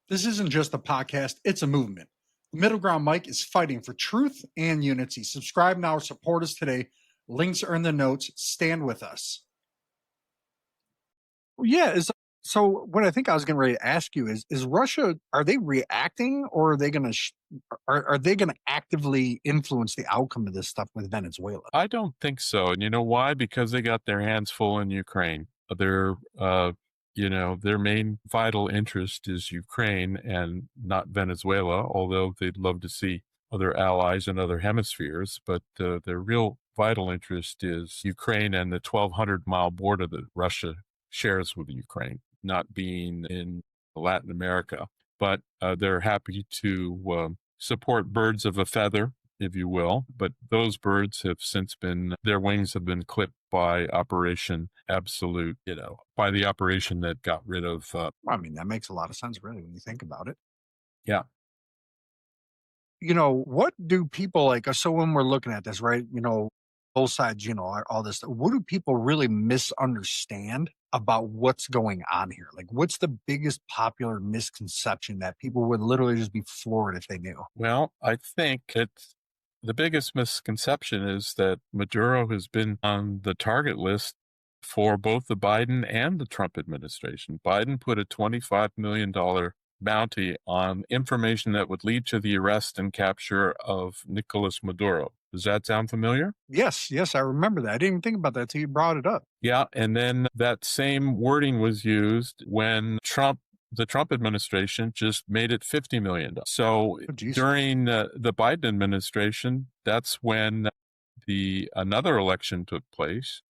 This isn't just a podcast, it's a movement. The Middle Ground Mike is fighting for truth and unity. Subscribe now or support us today. Links are in the notes. Stand with us. Yeah, so what I think I was getting ready to ask you is Russia, are they reacting, or are they going to are they going to actively influence the outcome of this stuff with Venezuela? I don't think so. And you know why? Because they got their hands full in Ukraine. Their main vital interest is Ukraine and not Venezuela, although they'd love to see other allies in other hemispheres. But their real vital interest is Ukraine and the 1,200-mile border that Russia shares with Ukraine, not being in Latin America. But they're happy to support birds of a feather, if you will. But those birds have since their wings have been clipped by Operation Absolute, by the operation that got rid of. I mean, that makes a lot of sense, really, when you think about it. Yeah. What do people like? So when we're looking at this, right, both sides, all this, what do people really misunderstand about what's going on here? Like, what's the biggest popular misconception that people would literally just be floored if they knew? Well, I think the biggest misconception is that Maduro has been on the target list for both the Biden and the Trump administration. Biden put a $25 million bounty on information that would lead to the arrest and capture of Nicolás Maduro. Does that sound familiar? Yes, I remember that. I didn't even think about that until you brought it up. Yeah, and then that same wording was used when the Trump administration just made it $50 million. So during the Biden administration, that's when another election took place.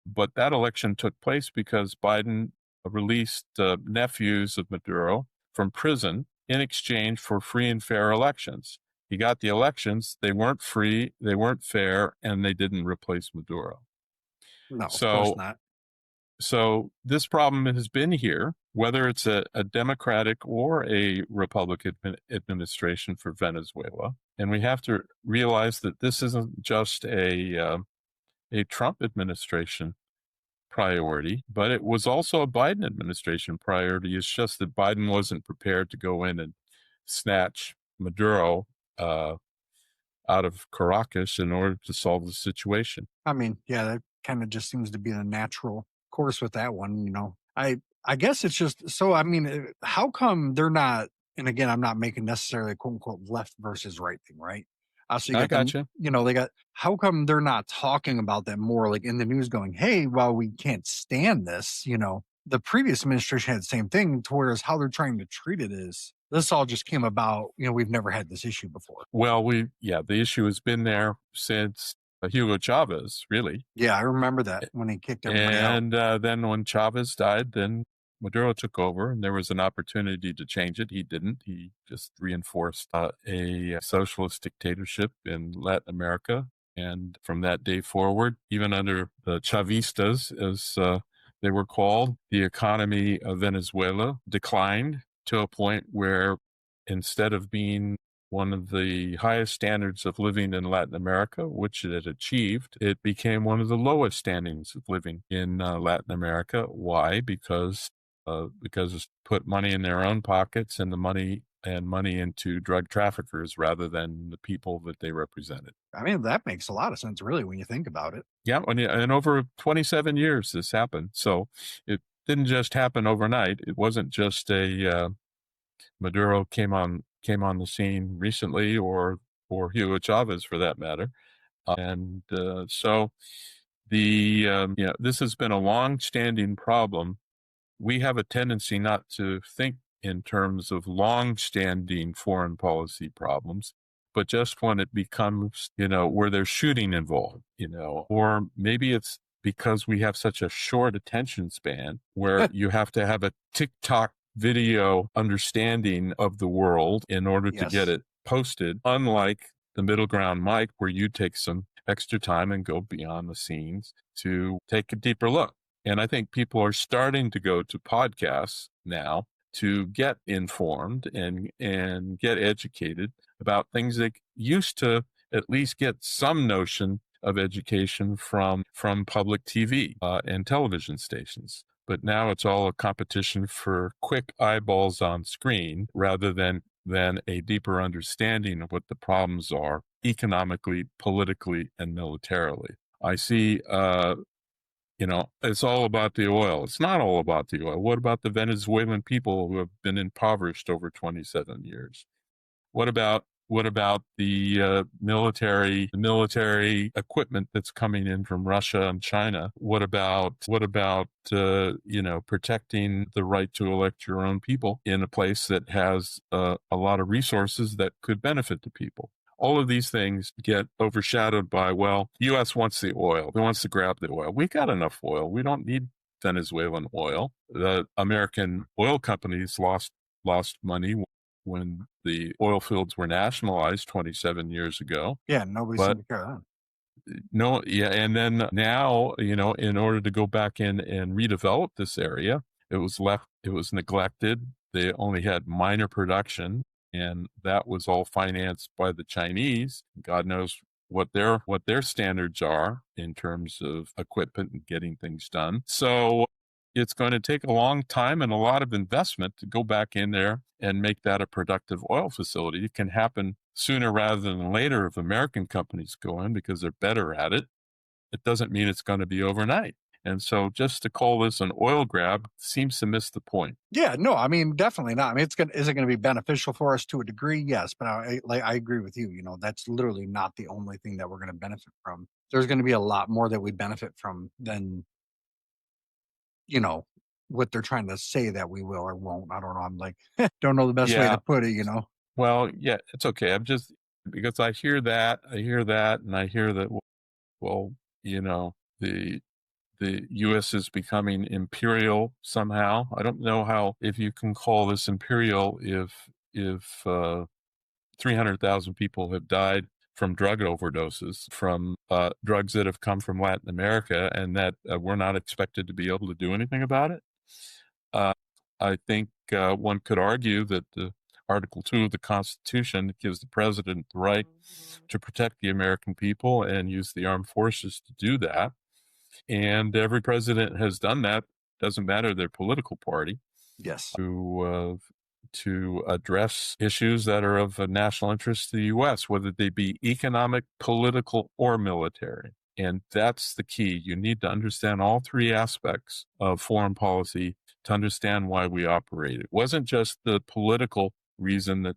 But that election took place because Biden released nephews of Maduro from prison in exchange for free and fair elections. He got the elections. They weren't free, they weren't fair, and they didn't replace Maduro. No, of course not. So this problem has been here, whether it's a Democratic or a Republican administration for Venezuela. And we have to realize that this isn't just a Trump administration priority, but it was also a Biden administration priority. It's just that Biden wasn't prepared to go in and snatch Maduro out of Caracas in order to solve the situation. I mean, yeah, that kind of just seems to be the natural course with that one. I guess it's just so. I mean, how come they're not? And again, I'm not making necessarily a quote unquote left versus right thing, right? So you I got gotcha. they got. How come they're not talking about that more, like in the news, going, "Hey, well, we can't stand this." The previous administration had the same thing, to whereas how they're trying to treat it is this all just came about. We've never had this issue before. Well, the issue has been there since Hugo Chavez, really. Yeah, I remember that when he kicked everybody out. And then when Chavez died, then Maduro took over, and there was an opportunity to change it. He didn't. He just reinforced a socialist dictatorship in Latin America. And from that day forward, even under the Chavistas, as they were called, the economy of Venezuela declined to a point where instead of being one of the highest standards of living in Latin America, which it had achieved, it became one of the lowest standings of living in Latin America. Why? Because it's put money in their own pockets and money into drug traffickers rather than the people that they represented. I mean, that makes a lot of sense, really, when you think about it. Yeah, and over 27 years this happened. So it didn't just happen overnight. It wasn't just Maduro came on the scene recently, or Hugo Chavez for that matter. So this has been a long-standing problem. We have a tendency not to think in terms of long-standing foreign policy problems, but just when it becomes, where there's shooting involved, or maybe it's because we have such a short attention span where you have to have a TikTok video understanding of the world in order to get it posted, unlike the Middle Ground Mike, where you take some extra time and go beyond the scenes to take a deeper look. And I think people are starting to go to podcasts now to get informed and get educated about things that used to at least get some notion of education from public TV and television stations. but now it's all a competition for quick eyeballs on screen rather than a deeper understanding of what the problems are economically, politically, and militarily. I see, it's all about the oil. It's not all about the oil. What about the Venezuelan people who have been impoverished over 27 years? What about the military equipment that's coming in from Russia and China? What about protecting the right to elect your own people in a place that has a lot of resources that could benefit the people? All of these things get overshadowed by, well, the U.S. wants the oil. It wants to grab the oil. We got enough oil. We don't need Venezuelan oil. The American oil companies lost money when the oil fields were nationalized 27 years ago. Yeah, nobody But seemed to care then. no, yeah, and then now, in order to go back in and redevelop this area, it was neglected. They only had minor production, and that was all financed by the Chinese. God knows what their standards are in terms of equipment and getting things done. So it's going to take a long time and a lot of investment to go back in there and make that a productive oil facility. It can happen sooner rather than later if American companies go in because they're better at it. It doesn't mean it's going to be overnight. And so just to call this an oil grab seems to miss the point. Yeah, no, I mean, definitely not. I mean, is it going to be beneficial for us to a degree? Yes, but I agree with you. That's literally not the only thing that we're going to benefit from. There's going to be a lot more that we benefit from than you know what they're trying to say that we will or won't. I don't know. I'm like, don't know the best way to Yeah. put it. Well, yeah, it's okay. I'm just because I hear that, and I hear that, well, the U.S. is becoming imperial somehow. I don't know if you can call this imperial if 300,000 people have died from drug overdoses, from drugs that have come from Latin America, and that we're not expected to be able to do anything about it. Uh, I think one could argue that the Article 2 of the Constitution gives the president the right to protect the American people and use the armed forces to do that. And every president has done that. Doesn't matter their political party Yes. to address issues that are of national interest to the U.S., whether they be economic, political, or military. And that's the key. You need to understand all three aspects of foreign policy to understand why we operate. It wasn't just the political reason that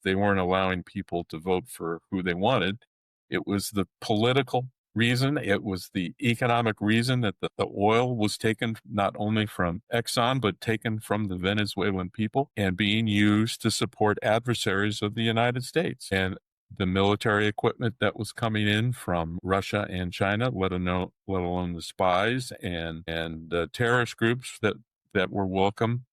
they weren't allowing people to vote for who they wanted. It was the political reason. It was the economic reason that the oil was taken not only from Exxon, but taken from the Venezuelan people and being used to support adversaries of the United States. And the military equipment that was coming in from Russia and China, let alone the spies and terrorist groups that were welcome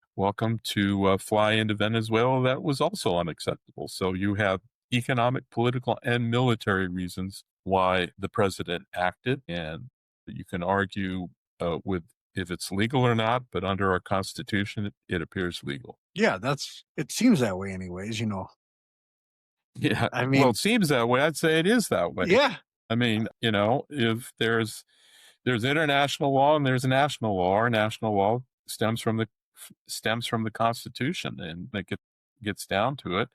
to fly into Venezuela, that was also unacceptable. So you have economic, political, and military reasons why the president acted, and you can argue with if it's legal or not, but under our Constitution, it appears legal. Yeah, it seems that way anyways. Yeah, I well, mean, it seems that way. I'd say it is that way. yeah, I mean, if there's international law and there's national law. Our national law stems from the Constitution, and gets down to it.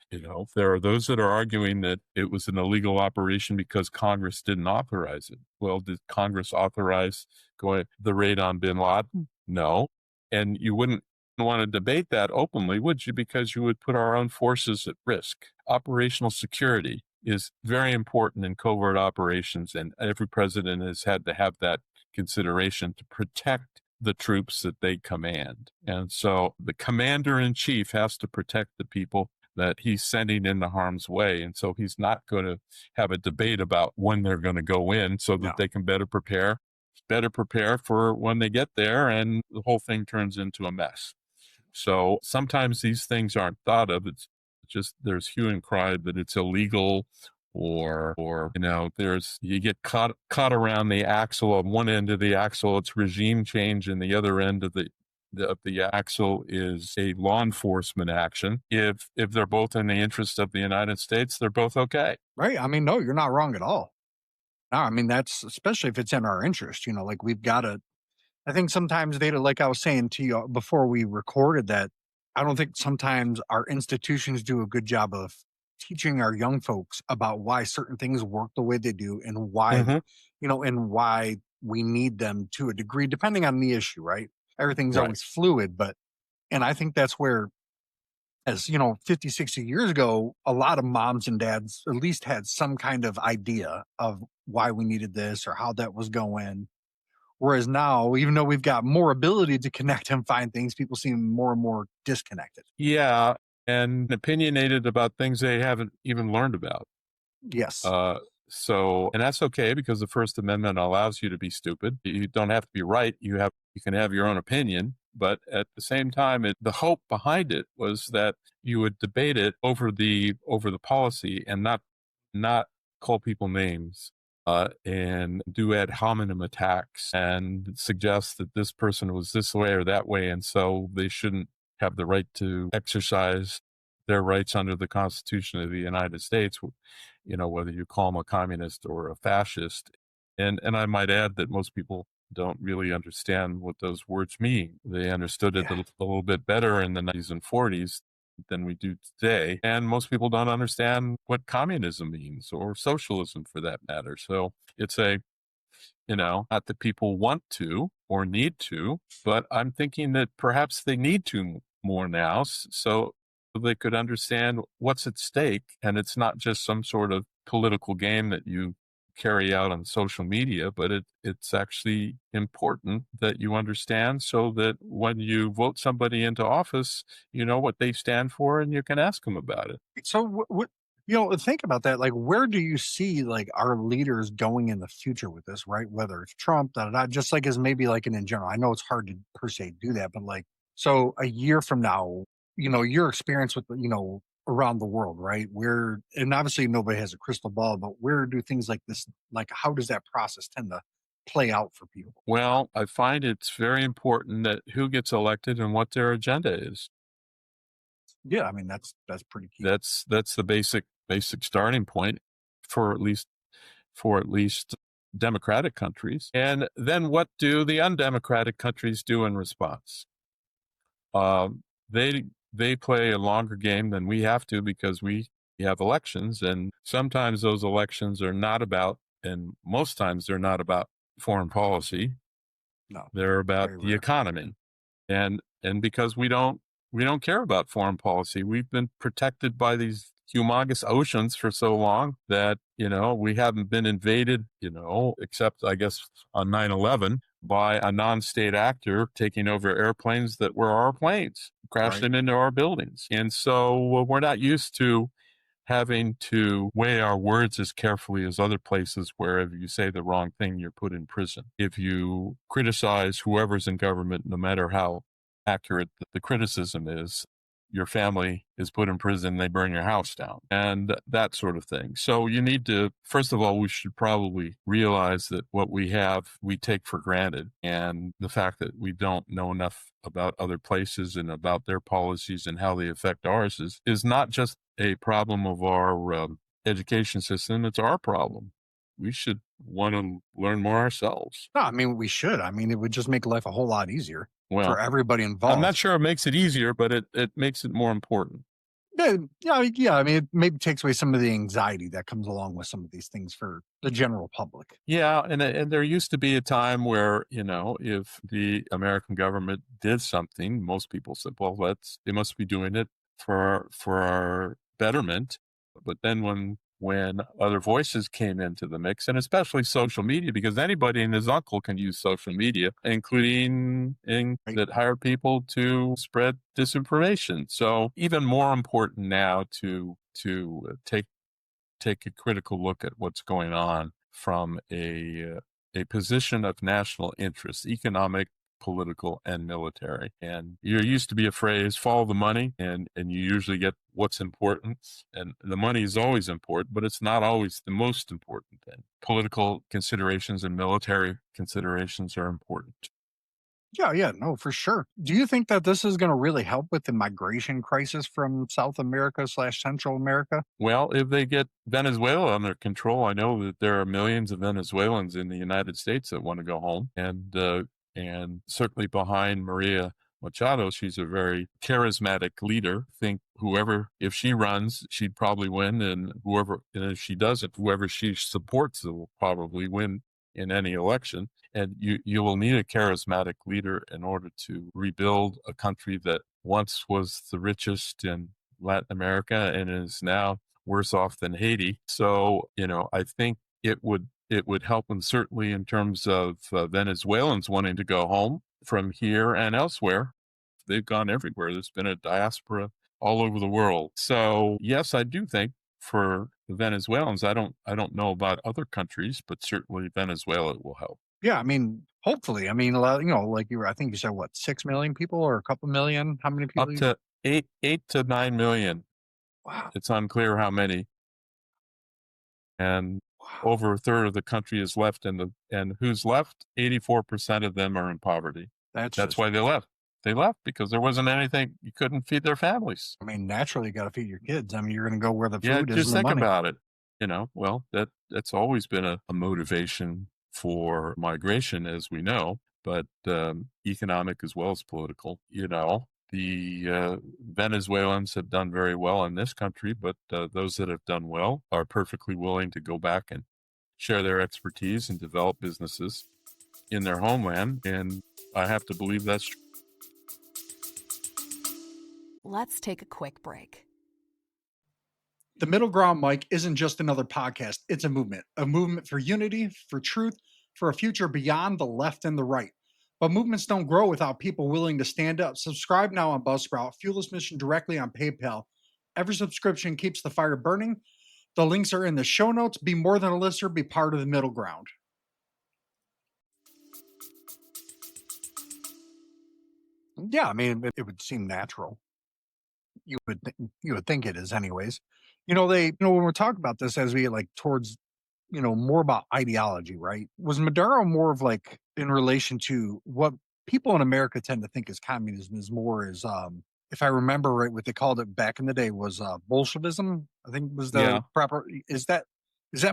There are those that are arguing that it was an illegal operation because Congress didn't authorize it. Well, did Congress authorize the raid on bin Laden? No. And you wouldn't want to debate that openly, would you? Because you would put our own forces at risk. Operational security is very important in covert operations, and every president has had to have that consideration to protect the troops that they command. And so the commander in chief has to protect the people that he's sending into harm's way. And so he's not going to have a debate about when they're going to go in so that no. they can better prepare for when they get there, and the whole thing turns into a mess. So sometimes these things aren't thought of. It's just there's hue and cry that it's illegal, or you get caught around the axle. On one end of the axle, it's regime change, and the other end of the axle is a law enforcement action. If they're both in the interest of the United States, they're both okay. Right. I mean, no, you're not wrong at all. No, I mean, that's especially if it's in our interest, like we've got to I think sometimes data, like I was saying to you before we recorded that, I don't think sometimes our institutions do a good job of teaching our young folks about why certain things work the way they do and why, Hmm. and why we need them to a degree, depending on the issue, right? Everything's Right. always fluid, but, and I think that's where, as 50, 60 years ago, a lot of moms and dads at least had some kind of idea of why we needed this or how that was going. Whereas now, even though we've got more ability to connect and find things, people seem more and more disconnected. Yeah. And opinionated about things they haven't even learned about. Yes. Uh, and that's okay because the First Amendment allows you to be stupid. You don't have to be right. You can have your own opinion, but at the same time, the hope behind it was that you would debate it over the policy and not call people names. And do ad hominem attacks and suggest that this person was this way or that way, and so they shouldn't have the right to exercise their rights under the Constitution of the United States, whether you call them a communist or a fascist. And I might add that most people don't really understand what those words mean. They understood it Yeah. a little bit better in the 90s and 40s than we do today. And most people don't understand what communism means or socialism for that matter. So it's not that people want to or need to, but I'm thinking that perhaps they need to more now so they could understand what's at stake. And it's not just some sort of political game that you carry out on social media, but it's actually important that you understand so that when you vote somebody into office, you know what they stand for and you can ask them about it. So what think about that. Like, where do you see like our leaders going in the future with this? Right, whether it's Trump, da, da, da, just like as maybe like an in general. I know it's hard to per se do that, but like, so a year from now, your experience with around the world, right? Where, and obviously nobody has a crystal ball, but where do things like this, like how does that process tend to play out for people? Well, I find it's very important that who gets elected and what their agenda is. Yeah, I mean that's pretty key. That's the basic starting point for at least democratic countries. And then what do the undemocratic countries do in response? Um, they they play a longer game than we have to because we have elections, and sometimes those elections are not about, and most times they're not about foreign policy. No, They're about very the rare. economy. And because we don't care about foreign policy, we've been protected by these humongous oceans for so long that we haven't been invaded, except I guess on 9/11 by a non-state actor taking over airplanes that were our planes, Right. crashing into our buildings. And so we're not used to having to weigh our words as carefully as other places where if you say the wrong thing, you're put in prison. If you criticize whoever's in government, no matter how accurate the criticism is, your family is put in prison, they burn your house down, and that sort of thing. So you need to, first of all, we should probably realize that what we have, we take for granted. And the fact that we don't know enough about other places and about their policies and how they affect ours is not just a problem of our education system, it's our problem. We should want to learn more ourselves. No, I mean we should. I mean it would just make life a whole lot easier for Well, everybody I'm not involved. sure it makes it easier, but it makes it more important. Yeah, yeah, yeah. I mean, it maybe takes away some of the anxiety that comes along with some of these things for the general public. Yeah, and there used to be a time where, if the American government did something, most people said, "Well, they must be doing it for our betterment." But then when other voices came into the mix, and especially social media, because anybody and his uncle can use social media, including Right? that hired people to spread disinformation. So even more important now to take a critical look at what's going on from a position of national interest, economic, political, and military. And there used to be a phrase, follow the money, and you usually get what's important. And the money is always important, but it's not always the most important thing. Political considerations and military considerations are important. Yeah, yeah, no, for sure. Do you think that this is going to really help with the migration crisis from South America slash Central America? Well, if they get Venezuela under control, I know that there are millions of Venezuelans in the United States that want to go home. And And certainly behind Maria Machado, she's a very charismatic leader. Think whoever, if she runs, she'd probably win, and if she doesn't, whoever she supports will probably win in any election. And you will need a charismatic leader in order to rebuild a country that once was the richest in Latin America and is now worse off than Haiti. So, I think it would help them certainly in terms of Venezuelans wanting to go home from here and elsewhere. They've gone everywhere. There's been a diaspora all over the world. So yes, I do think for the Venezuelans, I don't know about other countries, but certainly Venezuela will help. Yeah, I mean, hopefully. I mean, a lot, like I think you said, what, 6 million people or a couple million? How many Up people? to 8 to 9 million. Wow, It's unclear how many. And wow, over a third of the country is left, and who's left? 84% of them are in poverty. that's That's just. why they left. They left because there wasn't anything, you couldn't feed their families. I mean, naturally, you got to feed your kids. I mean, you're going to go where the Yeah, food is just and the think money. about it. Well, that's always been a motivation for migration, as we know, but economic as well as political. The Venezuelans have done very well in this country, but those that have done well are perfectly willing to go back and share their expertise and develop businesses in their homeland. And I have to believe that's true. Let's take a quick break. The Middle Ground, Mike, isn't just another podcast. It's a movement for unity, for truth, for a future beyond the left and the right. But movements don't grow without people willing to stand up. Subscribe now on Buzzsprout. Fuel this mission directly on PayPal. Every subscription keeps the fire burning. The links are in the show notes. Be more than a listener. Be part of the Middle Ground. Yeah, I mean, it would seem natural. You would think it is, anyways. When we're talking about this as we get like towards more about ideology, right? Was Maduro more of like in relation to what people in America tend to think is communism is more is if I remember right, what they called it back in the day was Bolshevism, I think was the Yeah. proper is that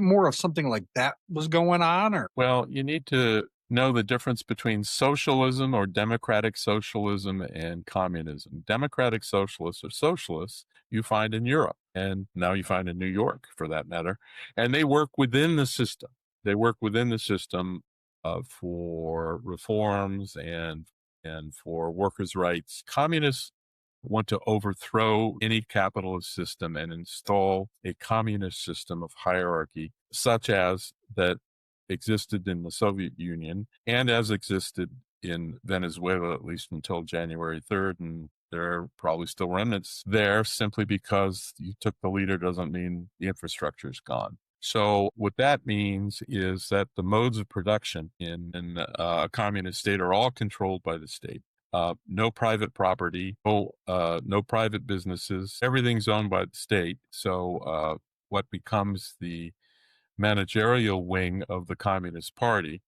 more of something like that was going on, or Well, you need to know the difference between socialism or democratic socialism and communism. Democratic socialists or socialists you find in Europe, and now you find in New York for that matter, and they work within the system. They work within the system for reforms and for workers' rights. Communists want to overthrow any capitalist system and install a communist system of hierarchy, such as that existed in the Soviet Union and as existed in Venezuela, at least until January 3rd. And there are probably still remnants there simply because you took the leader doesn't mean the infrastructure is gone. So what that means is that the modes of production in a communist state are all controlled by the state. No private property, no private businesses. Everything's owned by the state. So what becomes the managerial wing of the Communist Party,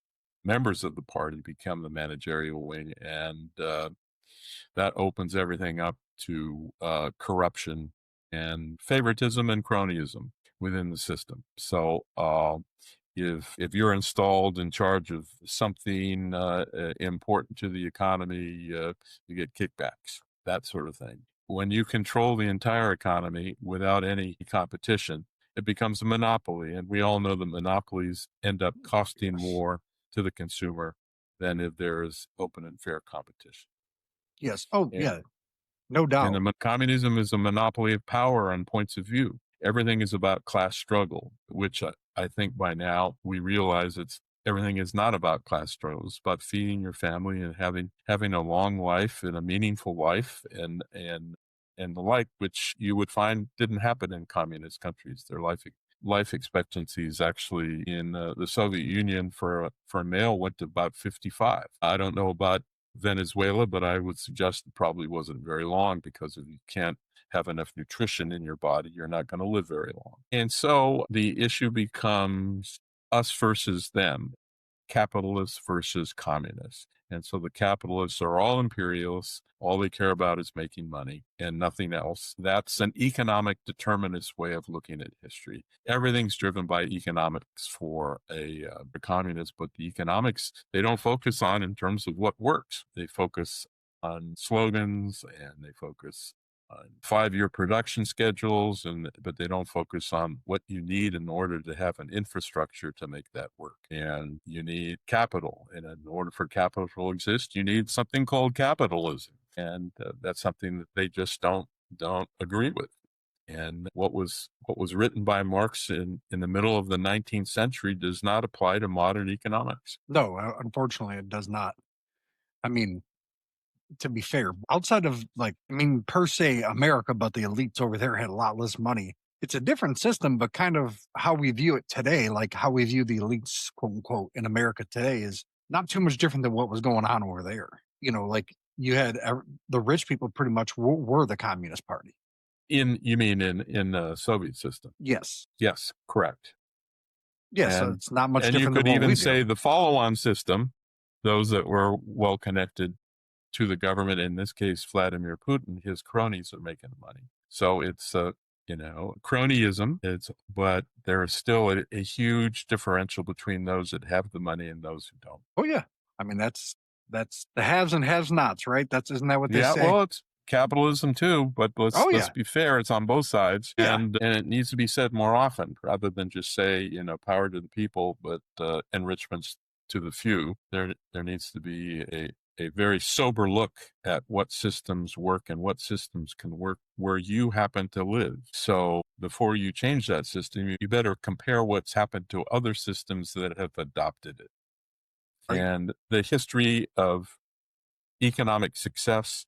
members of the party become the managerial wing, and that opens everything up to corruption and favoritism and cronyism within the system. So if you're installed in charge of something important to the economy, you get kickbacks, that sort of thing. When you control the entire economy without any competition, it becomes a monopoly. And we all know that monopolies end up costing more to the consumer than if there is open and fair competition. yes, oh And, yeah, no doubt. communism is a monopoly of power and points of view. Everything is about class struggle, which I think by now we realize everything is not about class struggle. It's about feeding your family and having a long life and a meaningful life and the like, which you would find didn't happen in communist countries. Their life expectancies actually in the Soviet Union for a male went to about 55. I don't know about Venezuela, but I would suggest it probably wasn't very long, because if you can't have enough nutrition in your body, you're not going to live very long. And so the issue becomes us versus them, capitalists versus communists. And so the capitalists are all imperialists. All they care about is making money and nothing else. That's an economic determinist way of looking at history. Everything's driven by economics for a communist, but the economics they don't focus on in terms of what works. They focus on slogans and they focus on 5-year production schedules, but they don't focus on what you need in order to have an infrastructure to make that work. And you need capital, and in order for capital to exist, you need something called capitalism, and that's something that they just don't agree with. And what was written by Marx in the middle of the 19th century does not apply to modern economics. No, unfortunately, it does not. I mean, to be fair, outside of per se America, but the elites over there had a lot less money. It's a different system, but kind of how we view it today, like how we view the elites, quote unquote, in America today is not too much different than what was going on over there. Like you had the rich people pretty much were the Communist Party. You mean in the Soviet system? Yes. Yes, correct. Yeah, so it's not much and you different could than what we even do. say the follow-on system, those that were well connected to the government, in this case, Vladimir Putin, his cronies are making money. So it's, cronyism, but there is still a huge differential between those that have the money and those who don't. Oh, yeah. I mean, that's the haves and have-nots, right? Isn't that what they say? Yeah, well, it's capitalism too, but let's be fair. It's on both sides, and it needs to be said more often rather than just say, power to the people, but enrichments to the few. There needs to be a very sober look at what systems work and what systems can work where you happen to live. So before you change that system, you better compare what's happened to other systems that have adopted it. Right. And the history of economic success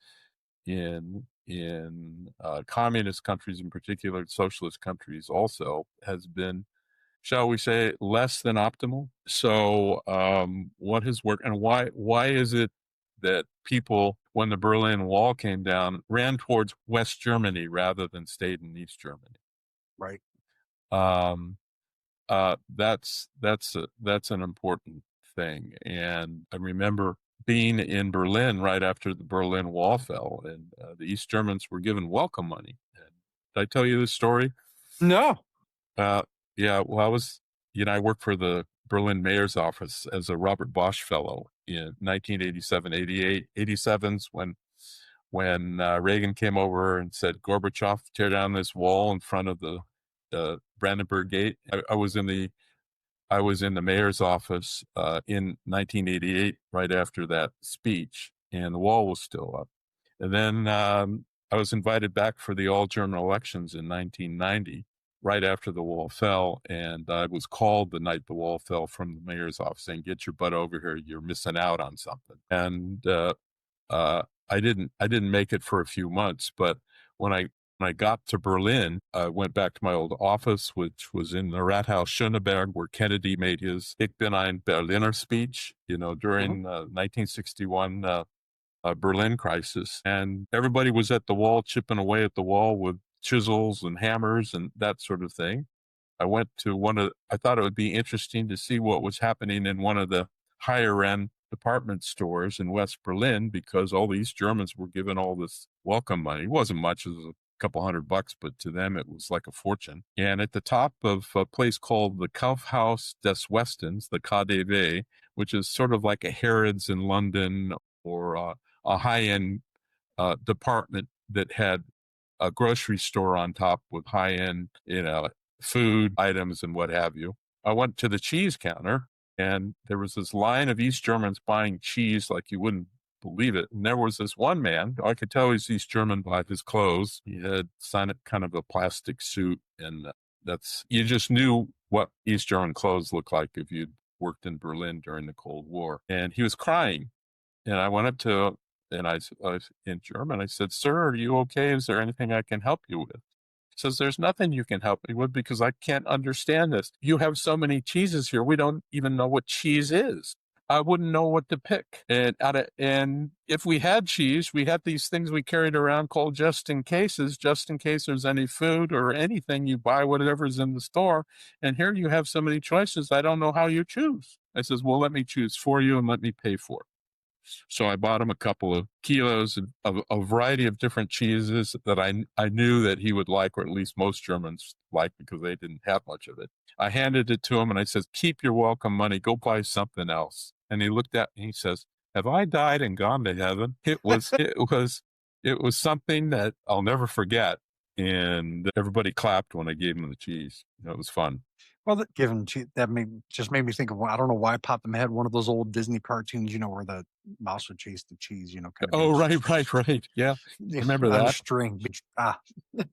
in communist countries, in particular socialist countries, also has been, shall we say, less than optimal. So what has worked, and why is it that people, when the Berlin Wall came down, ran towards West Germany rather than stayed in East Germany? Right. That's an important thing. And I remember being in Berlin right after the Berlin Wall fell, and the East Germans were given welcome money. And did I tell you this story? No. Yeah. Well, I worked for the Berlin mayor's office as a Robert Bosch fellow in 1987, 88, 87's when Reagan came over and said, Gorbachev, tear down this wall in front of the Brandenburg Gate. I was in the mayor's office in 1988, right after that speech, and the wall was still up. And then I was invited back for the all-German elections in 1990, right after the wall fell, and I was called the night the wall fell from the mayor's office saying, get your butt over here, you're missing out on something. And I didn't make it for a few months, but when I got to Berlin, I went back to my old office, which was in the Rathaus Schöneberg, where Kennedy made his Ich bin ein Berliner speech, during 1961 Berlin crisis. And everybody was at the wall, chipping away at the wall with chisels and hammers and that sort of thing. I went to I thought it would be interesting to see what was happening in one of the higher end department stores in West Berlin, because all these Germans were given all this welcome money. It wasn't much, it was a couple $100, but to them it was like a fortune. And at the top of a place called the Kaufhaus des Westens, the KaDeWe, which is sort of like a Harrods in London, or a high-end department that had a grocery store on top with high-end, food items and what have you. I went to the cheese counter, and there was this line of East Germans buying cheese like you wouldn't believe it. And there was this one man, I could tell he's East German by his clothes. He had kind of a plastic suit, and you just knew what East German clothes looked like if you'd worked in Berlin during the Cold War. And he was crying. And I went up to him, and I was in German. I said, sir, are you okay? Is there anything I can help you with? He says, there's nothing you can help me with because I can't understand this. You have so many cheeses here. We don't even know what cheese is. I wouldn't know what to pick. And if we had cheese, we had these things we carried around called just in cases, just in case there's any food or anything. You buy whatever's in the store. And here you have so many choices. I don't know how you choose. I says, well, let me choose for you and let me pay for it. So I bought him a couple of kilos of a variety of different cheeses that I knew that he would like, or at least most Germans like, because they didn't have much of it. I handed it to him and I said, keep your welcome money, go buy something else. And he looked at me and he says, have I died and gone to heaven? It was something that I'll never forget. And everybody clapped when I gave him the cheese. It was fun. Well, given that just made me think of, I don't know why it popped in my head, one of those old Disney cartoons, where the mouse would chase the cheese, kind of Oh, be right. Yeah. Remember on a that? string,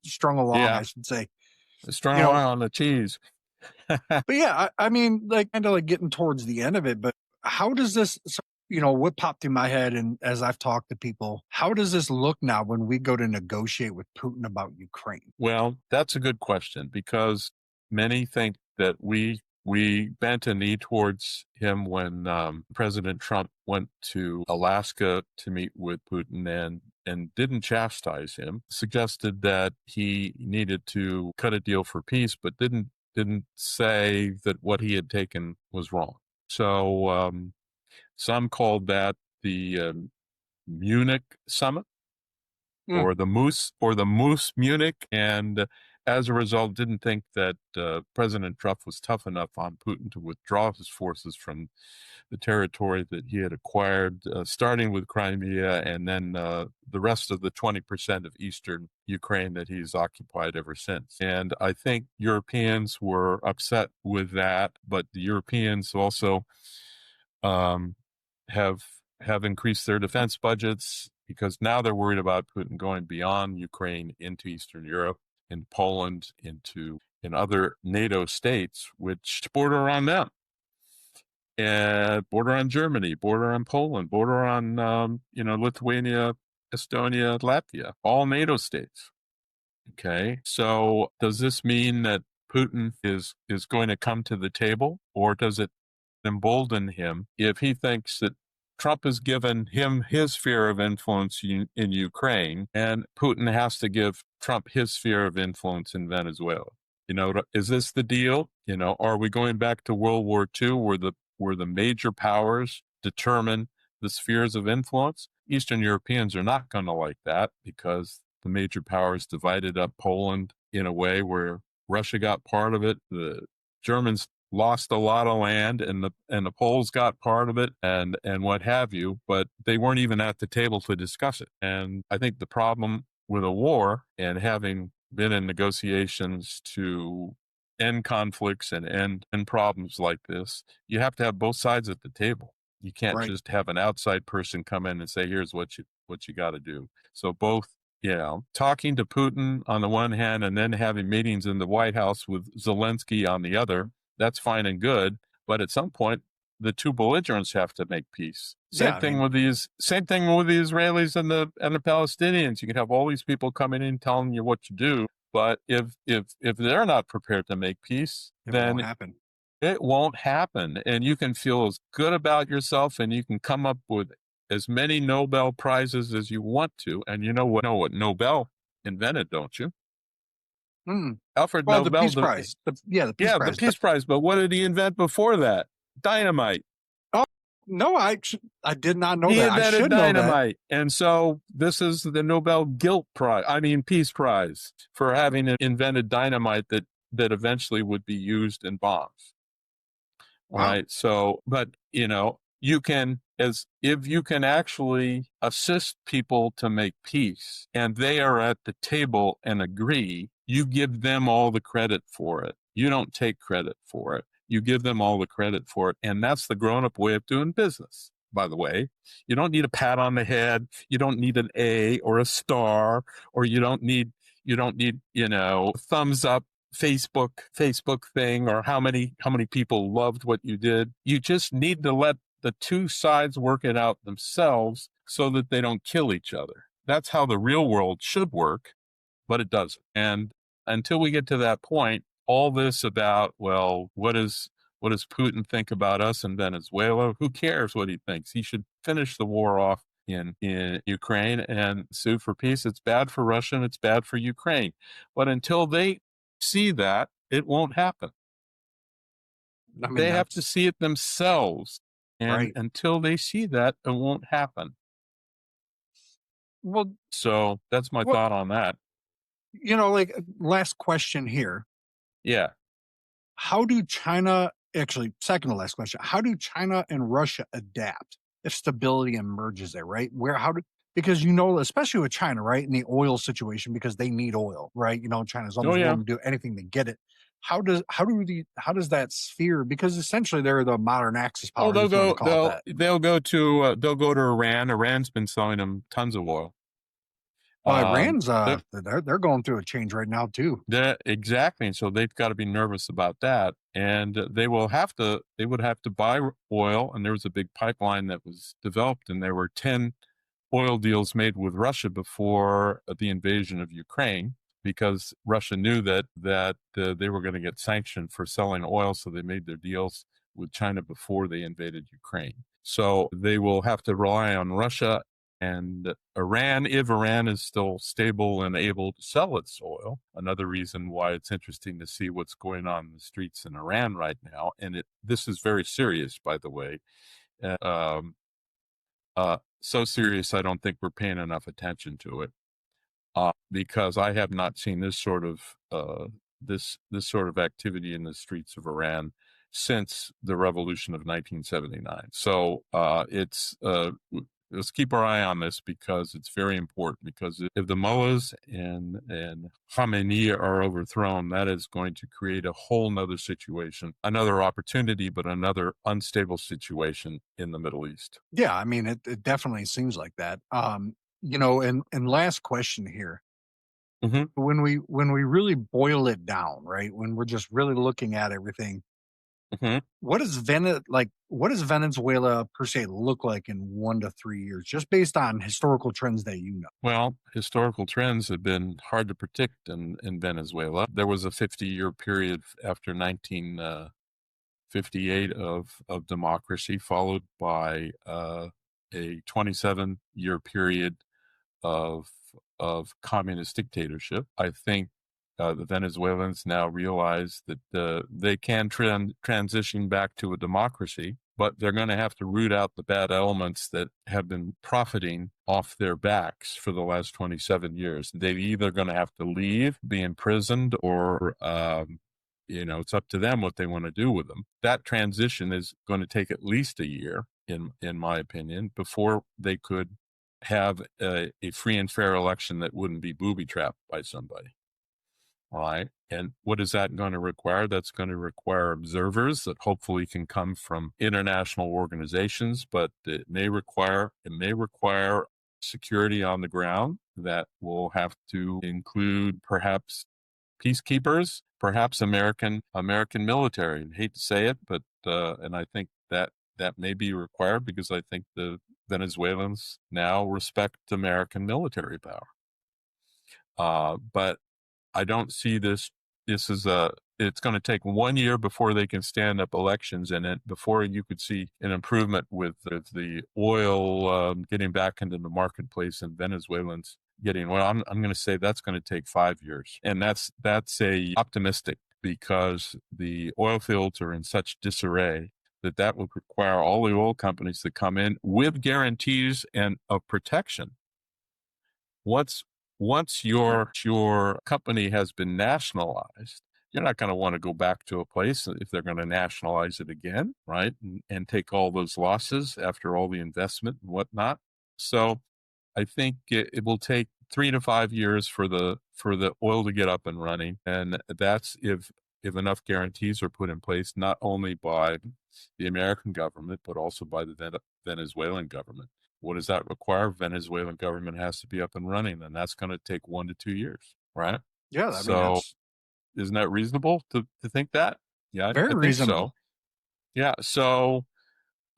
strung along, Yeah. I should say. Strung along on the cheese. But yeah, I mean, like, kind of like getting towards the end of it, but how does this, what popped in my head, and as I've talked to people, how does this look now when we go to negotiate with Putin about Ukraine? Well, that's a good question, because many think that we bent a knee towards him when President Trump went to Alaska to meet with Putin and didn't chastise him, suggested that he needed to cut a deal for peace, but didn't say that what he had taken was wrong. So some called that the Munich summit, or the Moose Munich, and as a result, didn't think that President Trump was tough enough on Putin to withdraw his forces from the territory that he had acquired, starting with Crimea, and then the rest of the 20% of eastern Ukraine that he's occupied ever since. And I think Europeans were upset with that, but the Europeans also have increased their defense budgets, because now they're worried about Putin going beyond Ukraine into Eastern Europe, in Poland, in other NATO states which border on them, and border on Germany, border on Poland, border on Lithuania, Estonia, Latvia, all NATO states. Okay, so does this mean that Putin is going to come to the table, or does it embolden him if he thinks that Trump has given him his sphere of influence in Ukraine, and Putin has to give Trump his sphere of influence in Venezuela? Is this the deal? Are we going back to World War II, where the major powers determine the spheres of influence? Eastern Europeans are not going to like that, because the major powers divided up Poland in a way where Russia got part of it. The Germans lost a lot of land, and the Poles got part of it, and what have you, but they weren't even at the table to discuss it. And I think the problem with a war, and having been in negotiations to end conflicts and end problems like this, you have to have both sides at the table. You can't just have an outside person come in and say, here's what you got to do. So both, talking to Putin on the one hand, and then having meetings in the White House with Zelensky on the other, that's fine and good, but at some point, the two belligerents have to make peace. Same thing with the Israelis and the Palestinians. You can have all these people coming in telling you what to do, but if they're not prepared to make peace, then it won't happen. And you can feel as good about yourself, and you can come up with as many Nobel Prizes as you want to. And you know what Nobel invented, don't you? Alfred Nobel, the Peace Prize. The Peace Prize. But what did he invent before that? Dynamite. Oh, no, I did not know that. He invented dynamite. And so this is the Nobel Peace Prize, for having invented dynamite that eventually would be used in bombs. Wow. Right. So, but if you can actually assist people to make peace, and they are at the table and agree, you give them all the credit for it. You don't take credit for it. You give them all the credit for it. And that's the grown-up way of doing business, by the way. You don't need a pat on the head. You don't need an A or a star, or you don't need, thumbs up Facebook thing, or how many people loved what you did. You just need to let the two sides work it out themselves, so that they don't kill each other. That's how the real world should work, but it doesn't. And until we get to that point, all this about, well, what does Putin think about us in Venezuela? Who cares what he thinks? He should finish the war off in Ukraine and sue for peace. It's bad for Russia and it's bad for Ukraine. But until they see that, it won't happen. They have to see it themselves. And Right. until they see that, it won't happen. Well, So that's my what thought on that. like last question here. Yeah. How do China actually second to last question, how do China and Russia adapt if stability emerges there, right? Where how do because especially with China, right, in the oil situation, because they need oil, right? China's Oh, almost yeah. willing to do anything to get it. How does that sphere because essentially they're the modern axis Oh, power, if you want to call it that. they'll go to Iran. Iran's been selling them tons of oil. Well, Iran's They're, they're going through a change right now too. exactly. And so they've got to be nervous about that. And they would have to buy oil. And there was a big pipeline that was developed, and there were 10 oil deals made with Russia before the invasion of Ukraine, because Russia knew that they were going to get sanctioned for selling oil, so they made their deals with China before they invaded Ukraine. So they will have to rely on Russia and Iran if Iran is still stable and able to sell its oil. Another reason why it's interesting to see what's going on in the streets in Iran right now, and this is very serious, by the way. Uh, um, so serious, I don't think we're paying enough attention to it, because I have not seen this sort of activity in the streets of Iran since the revolution of 1979. So let's keep our eye on this, because it's very important. Because if the mullahs and Khamenei are overthrown, that is going to create a whole nother situation, another opportunity, but another unstable situation in the Middle East. Yeah, I mean it definitely seems like that. And last question here. Mm-hmm. When we really boil it down, right? When we're just really looking at everything, Mm-hmm. what does Venezuela per se look like in 1 to 3 years, just based on historical trends that you know? Well, historical trends have been hard to predict in Venezuela. There was a 50-year period after 1958 of democracy, followed by a 27-year period of communist dictatorship. I think the Venezuelans now realize that they can transition back to a democracy, but they're going to have to root out the bad elements that have been profiting off their backs for the last 27 years. They're either going to have to leave, be imprisoned, or it's up to them what they want to do with them. That transition is going to take at least a year, in my opinion, before they could have a free and fair election that wouldn't be booby-trapped by somebody. All right. And what is that going to require? That's going to require observers that hopefully can come from international organizations, but it may require security on the ground that will have to include perhaps peacekeepers, perhaps American military. I hate to say it, but and I think that may be required, because I think the Venezuelans now respect American military power. But I don't see this. It's going to take 1 year before they can stand up elections in it, before you could see an improvement with the oil getting back into the marketplace and Venezuelans getting oil. I'm going to say that's going to take 5 years, and that's optimistic, because the oil fields are in such disarray that would require all the oil companies to come in with guarantees and of protection. Once your company has been nationalized, you're not going to want to go back to a place if they're going to nationalize it again, right? And take all those losses after all the investment and whatnot. So I think it will take 3 to 5 years for the oil to get up and running, and that's if enough guarantees are put in place, not only by the American government but also by the Venezuelan government. What does that require? Venezuelan government has to be up and running, and that's going to take 1 to 2 years, right? Yeah, I mean So that's isn't that reasonable to think that? Yeah, very I think reasonable. so. Yeah. So,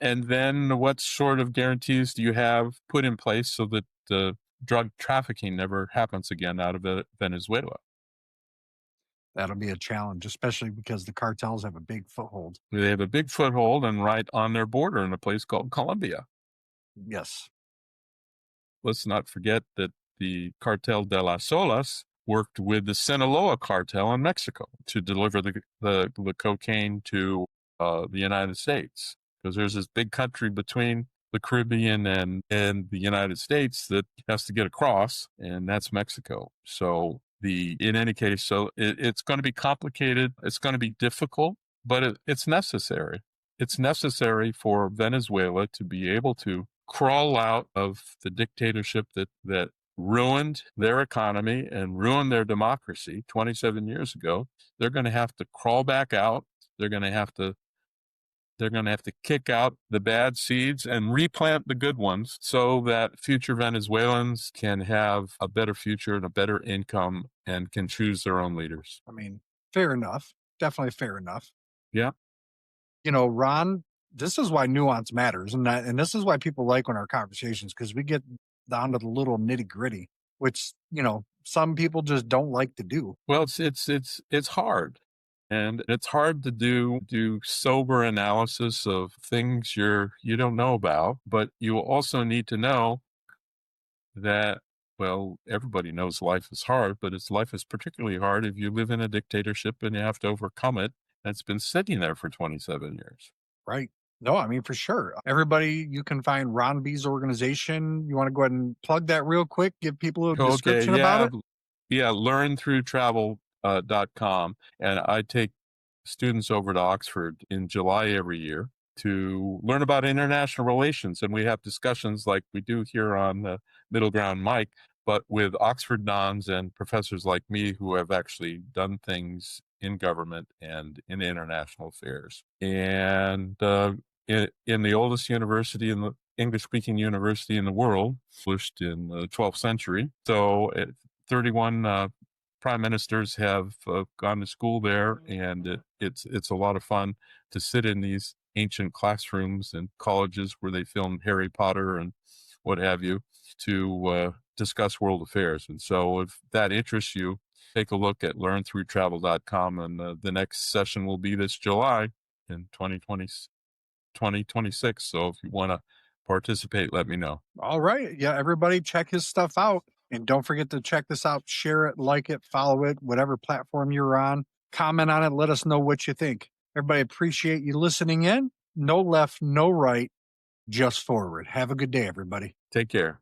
and then what sort of guarantees do you have put in place so that drug trafficking never happens again out of Venezuela? That'll be a challenge, especially because the cartels have a big foothold. They have a big foothold, and right on their border in a place called Colombia. Yes. Let's not forget that the Cartel de las Solas worked with the Sinaloa cartel in Mexico to deliver the cocaine to the United States, because there's this big country between the Caribbean and the United States that has to get across, and that's Mexico. So in any case, it's going to be complicated. It's going to be difficult, but it's necessary. It's necessary for Venezuela to be able to crawl out of the dictatorship that ruined their economy and ruined their democracy 27 years ago. They're going to have to crawl back out. They're going to have to kick out the bad seeds and replant the good ones so that future Venezuelans can have a better future and a better income and can choose their own leaders. I mean, fair enough. Definitely fair enough. Yeah. Ron, this is why nuance matters. And this is why people like when our conversations, because we get down to the little nitty gritty, which, some people just don't like to do. Well, it's hard. And it's hard to do sober analysis of things you don't know about, but you also need to know that, well, everybody knows life is hard, but life is particularly hard if you live in a dictatorship and you have to overcome it. That's been sitting there for 27 years. Right. No, I mean, for sure. Everybody, you can find Ron B's organization. You want to go ahead and plug that real quick? Give people a description about it? Yeah, learnthroughtravel.com. And I take students over to Oxford in July every year to learn about international relations. And we have discussions like we do here on the Middle Ground Mike, but with Oxford dons and professors like me who have actually done things in government and in international affairs. And in the oldest university, in the English-speaking university in the world, established in the 12th century. So 31 prime ministers have gone to school there, and it's a lot of fun to sit in these ancient classrooms and colleges where they filmed Harry Potter and what have you to discuss world affairs. And so if that interests you, take a look at learnthroughtravel.com, and the next session will be this July in 2026. So if you want to participate, let me know. All right. Yeah, everybody check his stuff out. And don't forget to check this out, share it, like it, follow it, whatever platform you're on. Comment on it. Let us know what you think. Everybody appreciate you listening in. No left, no right, just forward. Have a good day, everybody. Take care.